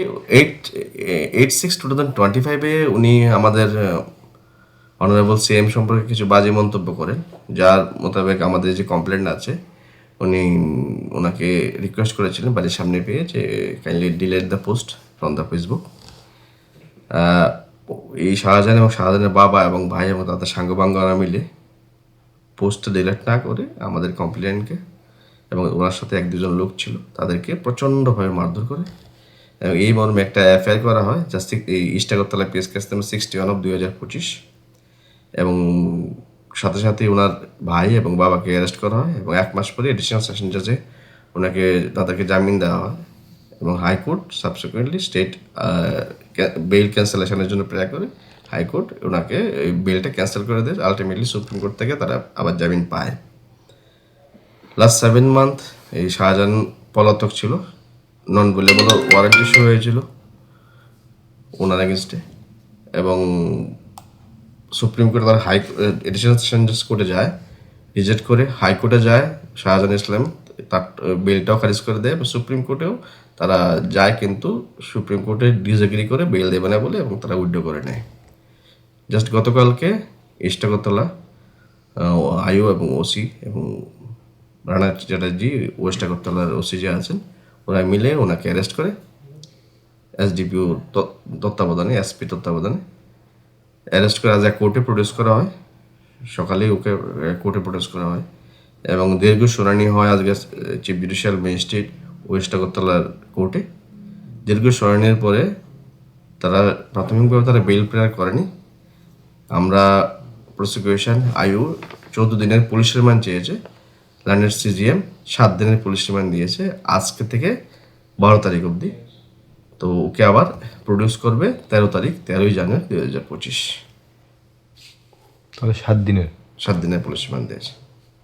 8/6/2025 উনি আমাদের honourable CM সম্পর্কে কিছু বাজে মন্তব্য করেন, যার মোতাবেক আমাদের যে কমপ্লেন্ট আছে উনি ওনাকে রিকোয়েস্ট করেছিলেন বাড়ির সামনে পেয়ে যে kindly delete the post from the Facebook. এই শাহজাহান এবং শাহজাহানের বাবা এবং ভাই এবং তাদের সাঙ্গপাঙ্গরা মিলে পোস্ট ডিলেট না করে আমাদের কমপ্লেন্টকে এবং ওনার সাথে 1-2 জন লোক ছিল তাদেরকে প্রচণ্ডভাবে মারধর করে এবং এই মর্মে একটা এফআইআর করা হয় জাস্ট এই ইস্টাগরতলা পিএস কেস নাম্বার 61/2025 এবং সাথে সাথে ওনার ভাই এবং বাবাকে অ্যারেস্ট করা হয় এবং 1 মাস পরে এডিশনাল সেশন জাজে ওনাকে তাদেরকে জামিন দেওয়া হয় এবং হাইকোর্ট সাবসিকুয়েন্টলি স্টেট বেইল ক্যান্সেলেশনের জন্য প্রেয়ার করে হাইকোর্ট ওনাকে এই বেলটা ক্যান্সেল করে দেয়। আলটিমেটলি সুপ্রিম কোর্ট থেকে তারা আবার জামিন পায়। লাস্ট 7 মান্থ এই শাহজাহান পলাতক ছিল, নন ভেলেবল ওয়ারেন্ট ইস্যু হয়েছিল ওনার এগেনস্টে এবং সুপ্রিম কোর্টে তারা এডিশনাল সেশন জাজ কোর্টে যায়, রিজেক্ট করে হাইকোর্টে যায়, শাহজাহান ইসলাম তার বেলটাও খারিজ করে দেয় এবং সুপ্রিম কোর্টেও তারা যায়, কিন্তু সুপ্রিম কোর্টে ডিসএগ্রি করে বেল দেবে না বলে এবং তারা উইথড্র করে নেয়। জাস্ট গতকালকে ইস্টাগরতলা আইও এবং ওসি এবং রানা চ্যাটার্জি ওয়েস্ট আগরতলার ওসি যে আছেন ওরা মিলে ওনাকে অ্যারেস্ট করে এসডিপিও তত্ত্বাবধানে, এসপি তত্ত্বাবধানে অ্যারেস্ট করে আজ কোর্টে প্রডিউস করা হয়। সকালেই ওকে কোর্টে প্রডিউস করা হয় এবং দীর্ঘ শুনানি হয় আজকে চিফ জুডিশিয়াল ম্যাজিস্ট্রেট ওয়েস্ট আগরতলার কোর্টে। দীর্ঘ শুনানির পরে তারা প্রাথমিকভাবে তারা বেল প্রেয়ার করেনি। আমরা প্রসিকিউশন আইও 14 দিনের পুলিশ রিমান্ড চেয়েছে, ল্যান্ডেড সিজিএম 7 দিনের পুলিশ রিমান্ড দিয়েছে আজকে থেকে 12 তারিখ অবধি। তো ওকে আবার প্রডিউস করবে 13 জানুয়ারি 2025। তাহলে 7 দিনের পুলিশ রিমান্ড দিয়েছে।